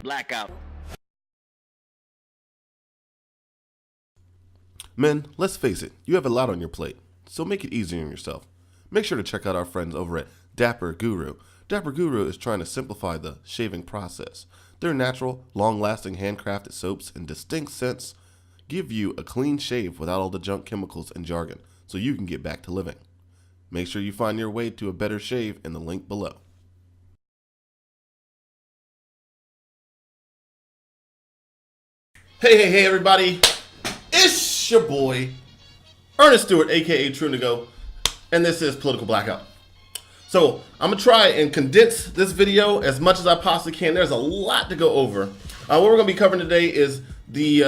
blackout. Men, let's face it, you have a lot on your plate, so make it easier on yourself. Make sure to check out our friends over at Dapper Guru. Dapper Guru is trying to simplify the shaving process. Their natural, long-lasting handcrafted soaps and distinct scents give you a clean shave without all the junk chemicals and jargon, so you can get back to living. Make sure you find your way to a better shave in the link below. Hey everybody, it's your boy, Ernest Stewart, aka Trunigo, and this is Political Blackout. So I'm gonna try and condense this video as much as I possibly can. There's a lot to go over. What we're gonna be covering today is the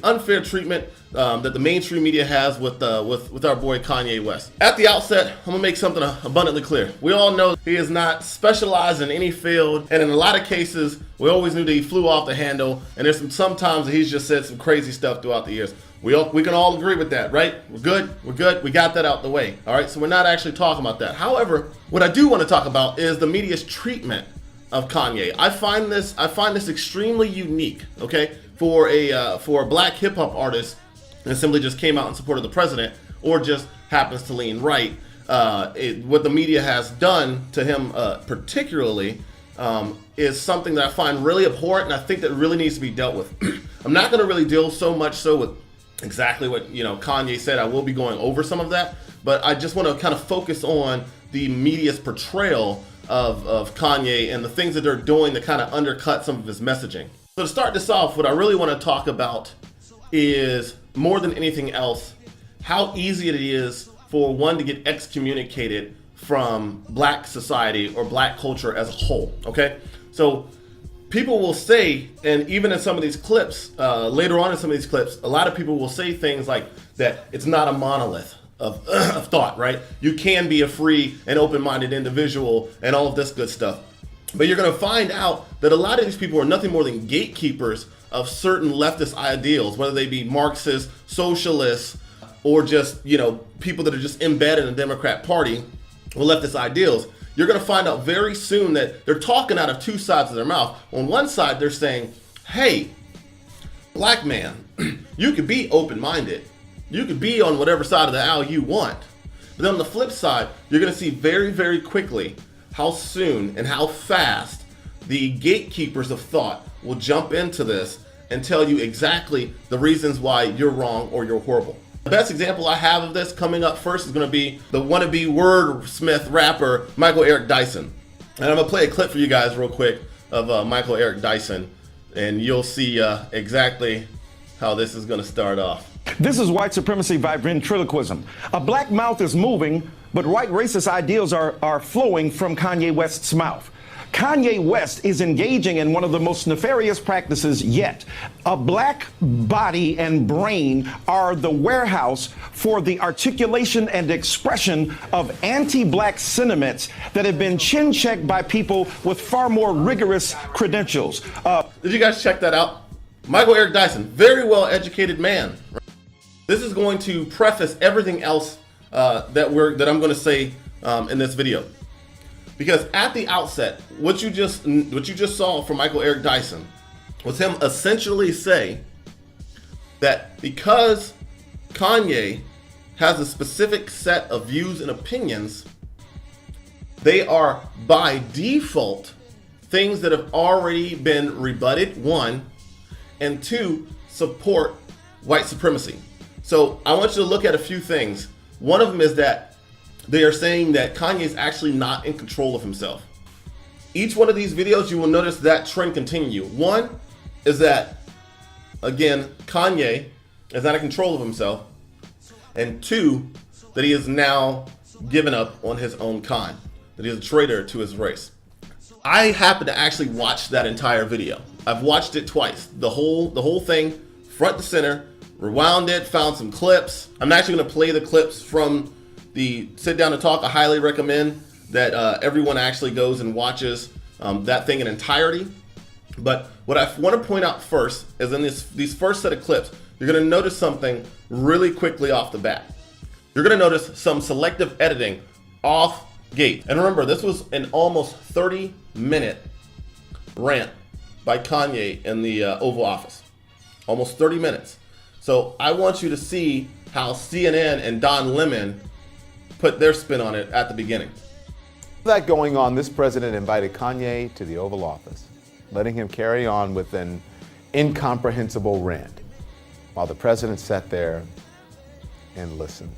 unfair treatment that the mainstream media has with our boy Kanye West. At the outset, I'm gonna make something abundantly clear. We all know he is not specialized in any field, and in a lot of cases, we always knew that he flew off the handle. And there's sometimes that he's just said some crazy stuff throughout the years. We can all agree with that, right? We're good. We got that out the way. All right, so we're not actually talking about that. However, what I do want to talk about is the media's treatment of Kanye. I find this extremely unique. Okay, for a black hip hop artist that simply just came out in support of the president, or just happens to lean right. What the media has done to him, particularly, is something that I find really abhorrent, and I think that really needs to be dealt with. I'm not going to really deal so much so with exactly what Kanye said. I will be going over some of that, but I just want to kind of focus on the media's portrayal of Kanye and the things that they're doing to kind of undercut some of his messaging. So to start this off, what I really want to talk about is, more than anything else, how easy it is for one to get excommunicated from black society or black culture as a whole. Okay, so people will say, and even in some of these clips, later on in some of these clips, a lot of people will say things like that it's not a monolith of thought, right? You can be a free and open-minded individual and all of this good stuff. But you're going to find out that a lot of these people are nothing more than gatekeepers of certain leftist ideals, whether they be Marxist, socialists, or just, people that are just embedded in the Democrat Party with leftist ideals. You're going to find out very soon that they're talking out of two sides of their mouth. On one side, they're saying, hey, black man, you could be open-minded. You could be on whatever side of the aisle you want. But then on the flip side, you're going to see very, very quickly how soon and how fast the gatekeepers of thought will jump into this and tell you exactly the reasons why you're wrong or you're horrible. The best example I have of this coming up first is going to be the wannabe wordsmith rapper Michael Eric Dyson. And I'm going to play a clip for you guys real quick of Michael Eric Dyson, and you'll see exactly how this is going to start off. This is white supremacy by ventriloquism. A black mouth is moving, but white racist ideals are flowing from Kanye West's mouth. Kanye West is engaging in one of the most nefarious practices yet. A black body and brain are the warehouse for the articulation and expression of anti-black sentiments that have been chin-checked by people with far more rigorous credentials. Did you guys check that out? Michael Eric Dyson, very well-educated man. This is going to preface everything else that I'm going to say in this video. Because at the outset, what you just saw from Michael Eric Dyson was him essentially say that because Kanye has a specific set of views and opinions, they are by default things that have already been rebutted, one, and two, support white supremacy. So I want you to look at a few things. One of them is that they are saying that Kanye is actually not in control of himself. Each one of these videos, you will notice that trend continue. One is that, again, Kanye is not in control of himself. And two, that he has now given up on his own kind, that he is a traitor to his race. I happen to actually watch that entire video. I've watched it twice. The whole thing, front to center, rewound it, found some clips. I'm actually going to play the clips from the Sit Down and Talk. I highly recommend that everyone actually goes and watches that thing in entirety. But what I want to point out first is in these first set of clips, you're going to notice something really quickly off the bat. You're going to notice some selective editing off gate. And remember, this was an almost 30-minute rant by Kanye in the Oval Office. Almost 30 minutes. So I want you to see how CNN and Don Lemon put their spin on it at the beginning. With that going on, this president invited Kanye to the Oval Office, letting him carry on with an incomprehensible rant, while the president sat there and listened,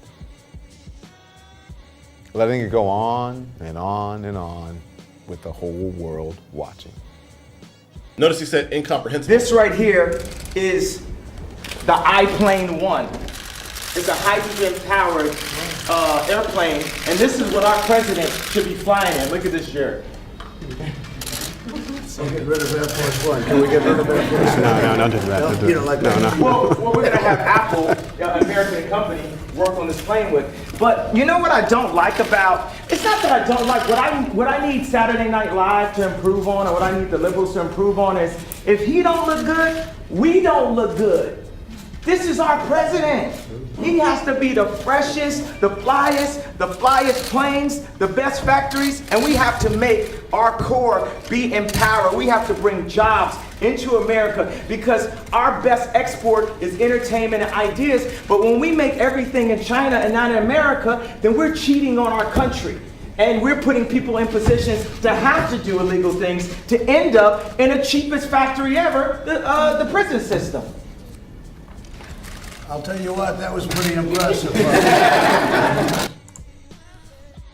letting it go on and on and on with the whole world watching. Notice he said incomprehensible. This right here is the I-Plane 1. It's a hydrogen-powered airplane, and this is what our president should be flying in. Look at this shirt. So get rid of Air Force One. Can we get rid of Air Force One? No, don't do that. No, you don't like that? Well, we're going to have Apple, an American company, work on this plane with. But you know what I don't like about, it's not that I don't like, what I need Saturday Night Live to improve on, or what I need the liberals to improve on is, if he don't look good, we don't look good. This is our president. He has to be the freshest, the flyest planes, the best factories, and we have to make our core be empowered. We have to bring jobs into America because our best export is entertainment and ideas. But when we make everything in China and not in America, then we're cheating on our country. And we're putting people in positions to have to do illegal things to end up in the cheapest factory ever, the prison system. I'll tell you what, that was pretty impressive.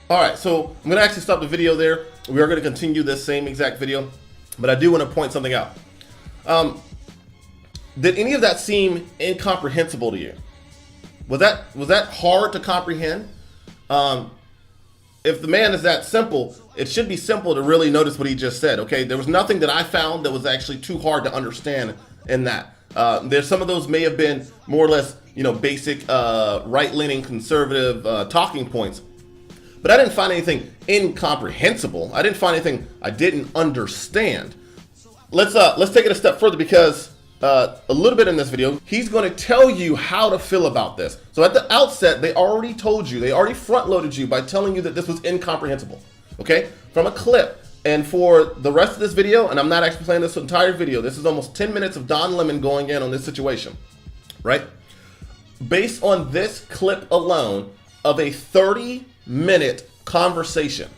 All right, so I'm gonna actually stop the video there. We are gonna continue this same exact video, but I do want to point something out. Did any of that seem incomprehensible to you? Was that hard to comprehend? If the man is that simple, it should be simple to really notice what he just said. Okay, there was nothing that I found that was actually too hard to understand in that. There's some of those may have been more or less, basic right-leaning conservative talking points, but I didn't find anything incomprehensible. I didn't find anything I didn't understand. Let's take it a step further, because a little bit in this video, he's going to tell you how to feel about this. So at the outset, they already told you, they already front-loaded you by telling you that this was incomprehensible. Okay, from a clip. And for the rest of this video, and I'm not actually playing this entire video, this is almost 10 minutes of Don Lemon going in on this situation, right? Based on this clip alone of a 30-minute conversation.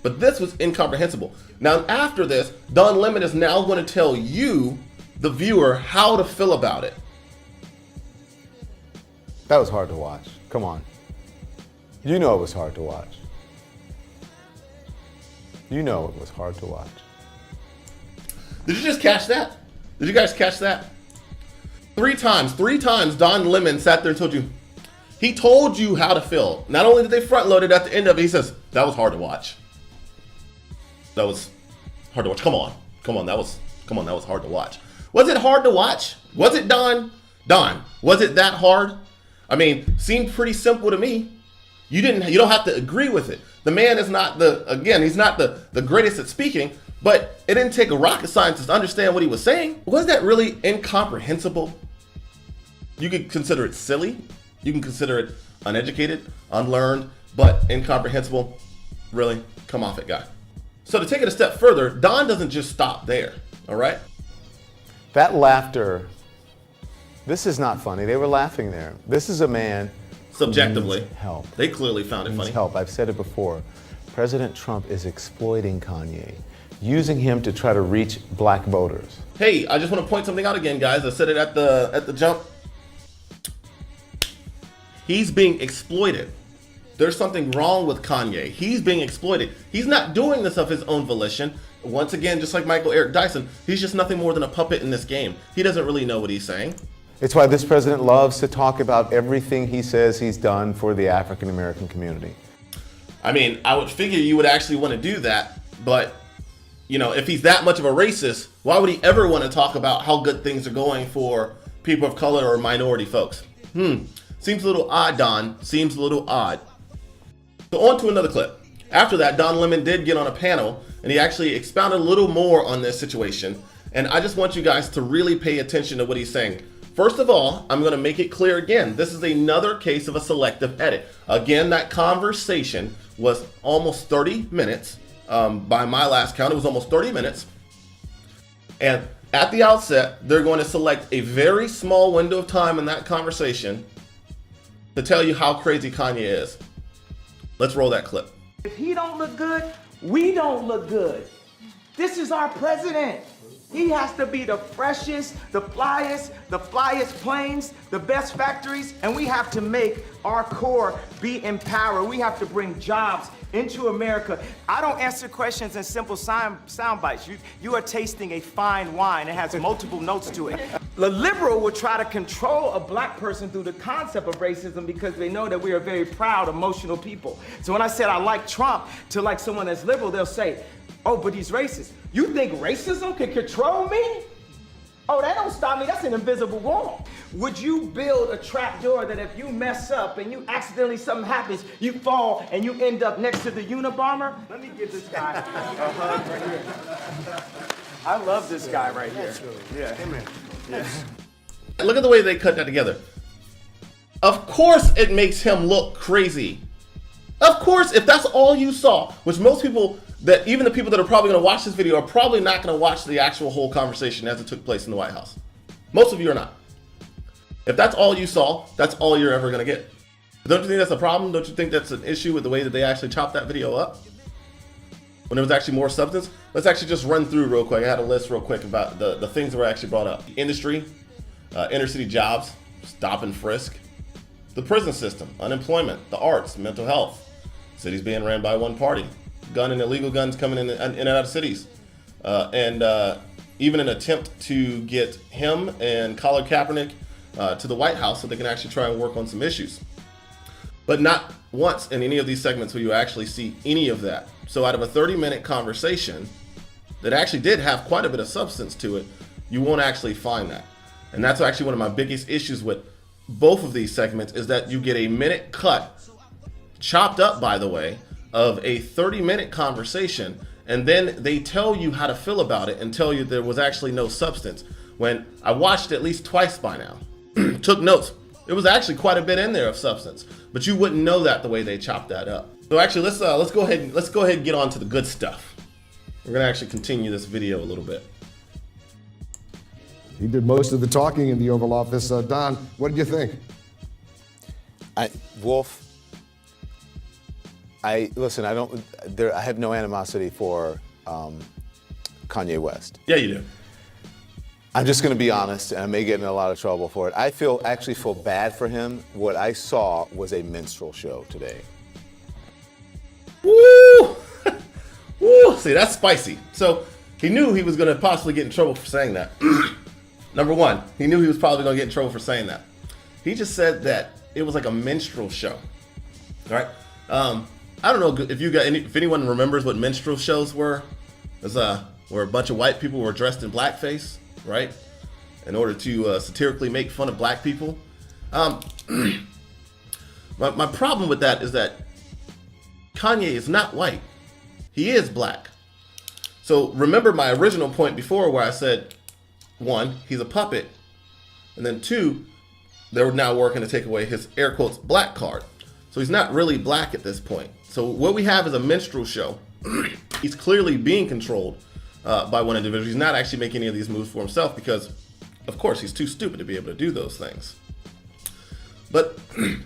But this was incomprehensible. Now, after this, Don Lemon is now going to tell you, the viewer, how to feel about it. That was hard to watch. Come on. You know it was hard to watch. You know it was hard to watch. Did you just catch that? Did you guys catch that? Three times Don Lemon sat there and told you. He told you how to feel. Not only did they front load it, at the end of it, he says, that was hard to watch. That was hard to watch. Come on, that was hard to watch. Was it hard to watch? Was it, Don? Don, was it that hard? I mean, seemed pretty simple to me. You don't have to agree with it. The man is not he's not the greatest at speaking, but it didn't take a rocket scientist to understand what he was saying. Was that really incomprehensible? You could consider it silly. You can consider it uneducated, unlearned, but incomprehensible. Really? Come off it, guy. So to take it a step further, Don doesn't just stop there, all right? That laughter, this is not funny. They were laughing there. This is a man Subjectively, who needs help. They clearly found it funny. Help. I've said it before. President Trump is exploiting Kanye, using him to try to reach black voters. Hey, I just want to point something out again, guys. I said it at the jump. He's being exploited. There's something wrong with Kanye. He's being exploited. He's not doing this of his own volition. Once again, just like Michael Eric Dyson, he's just nothing more than a puppet in this game. He doesn't really know what he's saying. It's why this president loves to talk about everything he says he's done for the African American community. I mean, I would figure you would actually want to do that, but if he's that much of a racist, why would he ever want to talk about how good things are going for people of color or minority folks? Seems a little odd, Don. Seems a little odd. So on to another clip. After that, Don Lemon did get on a panel, and he actually expounded a little more on this situation. And I just want you guys to really pay attention to what he's saying. First of all, I'm going to make it clear again. This is another case of a selective edit. Again, that conversation was almost 30 minutes. By my last count, it was almost 30 minutes. And at the outset, they're going to select a very small window of time in that conversation to tell you how crazy Kanye is. Let's roll that clip. If he don't look good, we don't look good. This is our president. He has to be the freshest, the flyest planes, the best factories, and we have to make our core be empowered. We have to bring jobs into America. I don't answer questions in simple sound bites. You are tasting a fine wine. It has multiple notes to it. The liberal will try to control a black person through the concept of racism because they know that we are very proud, emotional people. So when I said I like Trump to like someone that's liberal, they'll say, oh, but he's racist. You think racism can control me? Oh, that don't stop me. That's an invisible wall. Would you build a trap door that if you mess up and you accidentally something happens, you fall and you end up next to the Unabomber? Let me give this guy a hug right here. I love this guy right here. Yeah. Amen. Yes. Look at the way they cut that together. Of course it makes him look crazy. Of course, if that's all you saw, which most people, that even the people that are probably going to watch this video are probably not going to watch the actual whole conversation as it took place in the White House. Most of you are not. If that's all you saw, that's all you're ever going to get. Don't you think that's a problem? Don't you think that's an issue with the way that they actually chopped that video up? When there was actually more substance? Let's actually just run through real quick. I had a list real quick about the things that were actually brought up. Industry, inner city jobs, stop and frisk, the prison system, unemployment, the arts, mental health, cities being ran by one party, gun and illegal guns coming in and out of cities, and even an attempt to get him and Colin Kaepernick to the White House so they can actually try and work on some issues. But not once in any of these segments will you actually see any of that. So out of a 30-minute conversation that actually did have quite a bit of substance to it, you won't actually find that. And that's actually one of my biggest issues with both of these segments, is that you get a minute cut, chopped up by the way, of a 30-minute conversation, and then they tell you how to feel about it and tell you there was actually no substance. When I watched at least twice by now, took notes, it was actually quite a bit in there of substance, but you wouldn't know that the way they chopped that up. So actually, let's go ahead and get on to the good stuff. We're gonna actually continue this video a little bit. He did most of the talking in the Oval Office. Don, what did you think? Wolf, I have no animosity for Kanye West. Yeah, you do. I'm just going to be honest, and I may get in a lot of trouble for it. I actually feel bad for him. What I saw was a minstrel show today. Woo! Woo! See, that's spicy. So he knew he was going to possibly get in trouble for saying that. Number one, he knew he was probably going to get in trouble for saying that. He just said that it was like a minstrel show. All right. I don't know if anyone remembers what minstrel shows were. It was where a bunch of white people were dressed in blackface, right, in order to satirically make fun of black people. My problem with that is that Kanye is not white. He is black. So remember my original point before where I said, one, he's a puppet, and then two, they're now working to take away his air quotes black card. So he's not really black at this point. So what we have is a minstrel show. He's clearly being controlled by one individual. He's not actually making any of these moves for himself because, of course, he's too stupid to be able to do those things. But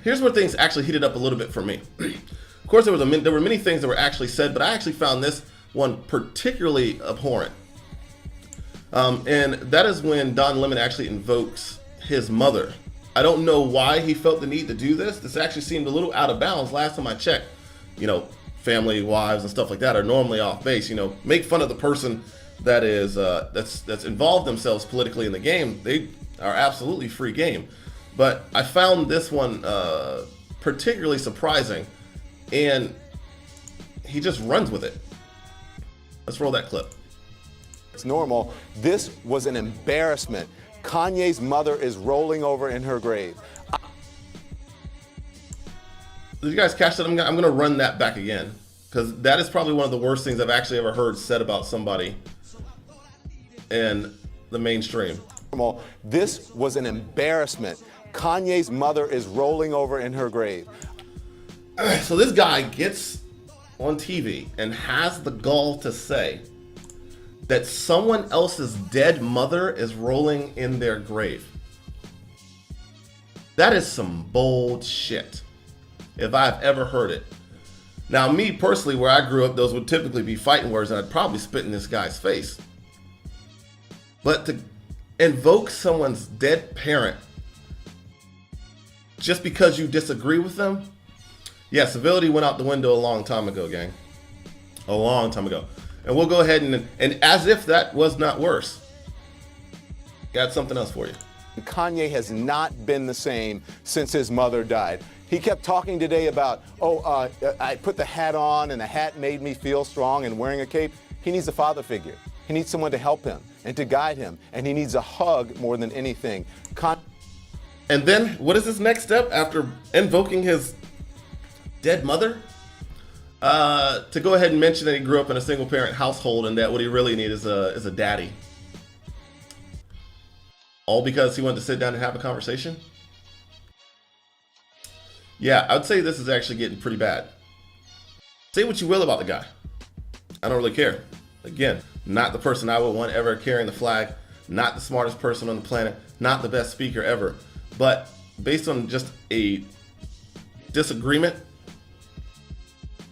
here's where things actually heated up a little bit for me. Of course, there were many things that were actually said, but I actually found this one particularly abhorrent. And that is when Don Lemon actually invokes his mother. I don't know why he felt the need to do this. This actually seemed a little out of bounds last time I checked. You know, family, wives, and stuff like that are normally off base. You know, make fun of the person that is that's involved themselves politically in the game. They are absolutely free game. But I found this one particularly surprising, and he just runs with it. Let's roll that clip. It's normal. This was an embarrassment. Kanye's mother is rolling over in her grave. Did you guys catch that? I'm going to run that back again, because that is probably one of the worst things I've actually ever heard said about somebody in the mainstream. This was an embarrassment. Kanye's mother is rolling over in her grave. So this guy gets on TV and has the gall to say that someone else's dead mother is rolling in their grave. That is some bold shit, if I've ever heard it. Now, me personally, where I grew up, those would typically be fighting words, and I'd probably spit in this guy's face. But to invoke someone's dead parent just because you disagree with them, yeah, civility went out the window a long time ago, gang. A long time ago. And we'll go ahead and as if that was not worse, got something else for you. Kanye has not been the same since his mother died. He kept talking today about, I put the hat on and the hat made me feel strong and wearing a cape. He needs a father figure. He needs someone to help him and to guide him. And he needs a hug more than anything. And then what is his next step after invoking his dead mother? To go ahead and mention that he grew up in a single parent household and that what he really needs is a daddy. All because he wanted to sit down and have a conversation? Yeah, I'd say this is actually getting pretty bad. Say what you will about the guy. I don't really care. Again, not the person I would want ever carrying the flag, not the smartest person on the planet, not the best speaker ever. But based on just a disagreement,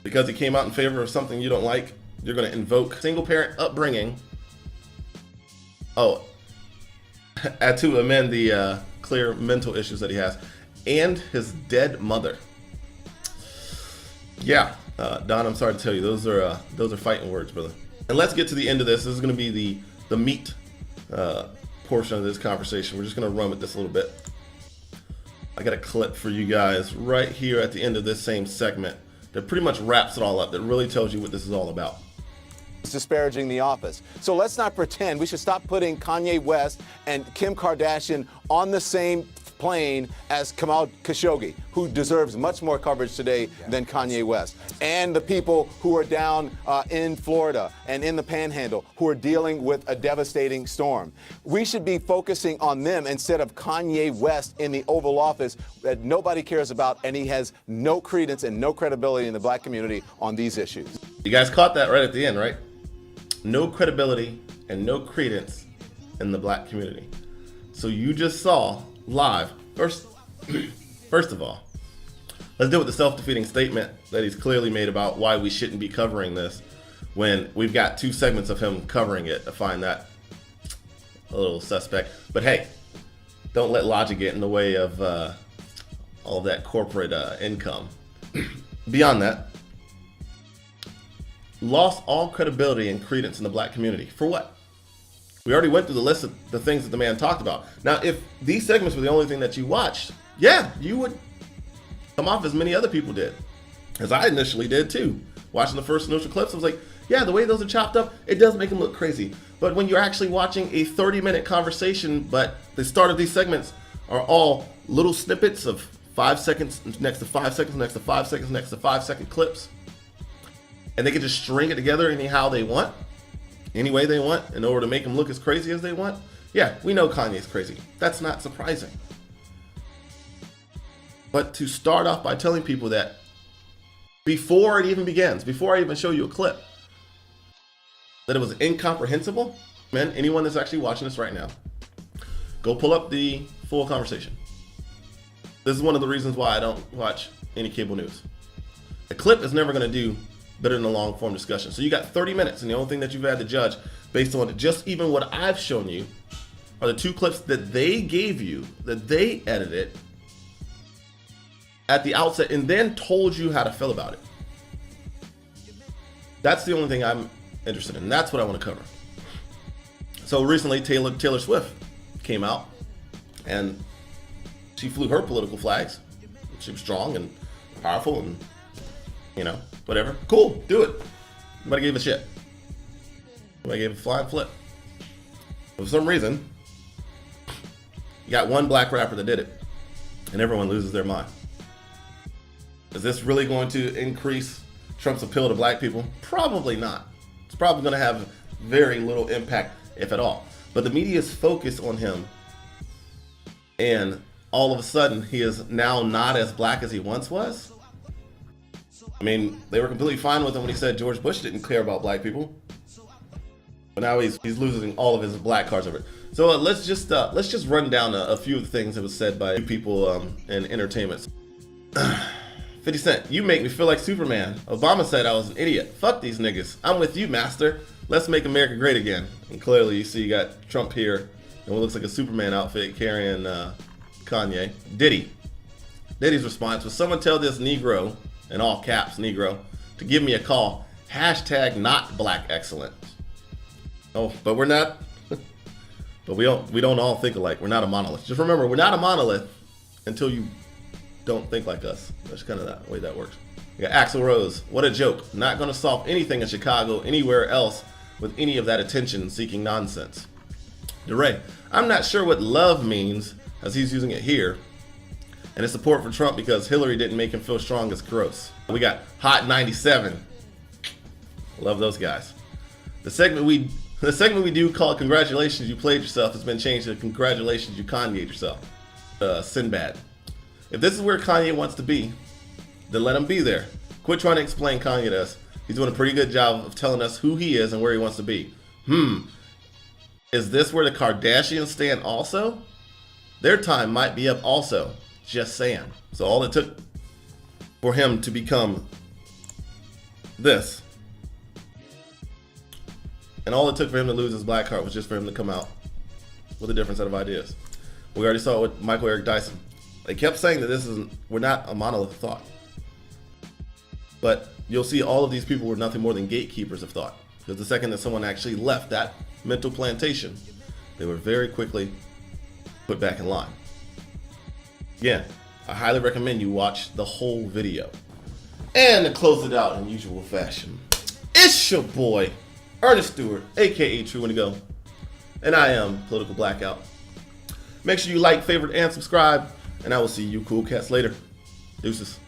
because he came out in favor of something you don't like, you're going to invoke single parent upbringing. Oh, add to amend the clear mental issues that he has. And his dead mother. Yeah, Don, I'm sorry to tell you, those are fighting words, brother. And let's get to the end of this. This is going to be the meat portion of this conversation. We're just going to run with this a little bit. I got a clip for you guys right here at the end of this same segment that pretty much wraps it all up, that really tells you what this is all about. Disparaging the office. So let's not pretend. We should stop putting Kanye West and Kim Kardashian on the same plane as Kamal Khashoggi, who deserves much more coverage today than Kanye West, and the people who are down in Florida and in the Panhandle who are dealing with a devastating storm. We should be focusing on them instead of Kanye West in the Oval Office that nobody cares about, and he has no credence and no credibility in the black community on these issues. You guys caught that right at the end, right? No credibility and no credence in the black community. So you just saw live. First of all, let's deal with the self-defeating statement that he's clearly made about why we shouldn't be covering this when we've got 2 segments of him covering it. I find that a little suspect. But hey, don't let logic get in the way of all that corporate income. Beyond that, lost all credibility and credence in the black community. For what? We already went through the list of the things that the man talked about. Now, if these segments were the only thing that you watched, yeah, you would come off as many other people did. As I initially did too. Watching the first initial clips, I was like, yeah, the way those are chopped up, it does make them look crazy. But when you're actually watching a 30-minute conversation, but the start of these segments are all little snippets of 5 seconds, next to 5 seconds, next to 5 seconds, next to 5-second clips, and they can just string it together anyhow they want, any way they want, in order to make them look as crazy as they want. Yeah, we know Kanye's crazy. That's not surprising. But to start off by telling people that before it even begins, before I even show you a clip, that it was incomprehensible, man, anyone that's actually watching this right now, go pull up the full conversation. This is one of the reasons why I don't watch any cable news. A clip is never going to do better than a long form discussion. So you got 30 minutes, and the only thing that you've had to judge based on just even what I've shown you are the 2 clips that they gave you, that they edited at the outset and then told you how to feel about it. That's the only thing I'm interested in. That's what I want to cover. So recently Taylor Swift came out and she flew her political flags. She was strong and powerful and, you know, whatever. Cool, do it. Nobody gave a shit. Nobody gave a flying flip. But for some reason, you got one black rapper that did it, and everyone loses their mind. Is this really going to increase Trump's appeal to black people? Probably not. It's probably going to have very little impact, if at all. But the media's focus on him, and all of a sudden, he is now not as black as he once was. I mean, they were completely fine with him when he said George Bush didn't care about black people. But now he's losing all of his black cards over it. So let's just run down a few of the things that was said by people in entertainment. 50 Cent, you make me feel like Superman. Obama said I was an idiot. Fuck these niggas. I'm with you, master. Let's make America great again. And clearly you see you got Trump here in what looks like a Superman outfit carrying Kanye. Diddy's response was, someone tell this Negro, in all caps Negro, to give me a call. Hashtag not black excellent. Oh, but we're not, but we don't all think alike. We're not a monolith. Just remember, we're not a monolith until you don't think like us. That's kind of the way that works. We got Axl Rose. What a joke. Not going to solve anything in Chicago, anywhere else, with any of that attention-seeking nonsense. DeRay. I'm not sure what love means, as he's using it here. And his support for Trump because Hillary didn't make him feel strong is gross. We got Hot 97. Love those guys. The segment we do called Congratulations You Played Yourself has been changed to Congratulations You Kanye'd Yourself. Sinbad. If this is where Kanye wants to be, then let him be there. Quit trying to explain Kanye to us. He's doing a pretty good job of telling us who he is and where he wants to be. Is this where the Kardashians stand also? Their time might be up also. Just saying. So all it took for him to become this, and all it took for him to lose his black card was just for him to come out with a different set of ideas. We already saw it with Michael Eric Dyson. They kept saying that we're not a monolith of thought. But you'll see all of these people were nothing more than gatekeepers of thought. Because the second that someone actually left that mental plantation, they were very quickly put back in line. Again, I highly recommend you watch the whole video. And to close it out in usual fashion, it's your boy, Ernest Stewart, aka True Indigo, and I am Political Blackout. Make sure you like, favorite, and subscribe, and I will see you cool cats later. Deuces.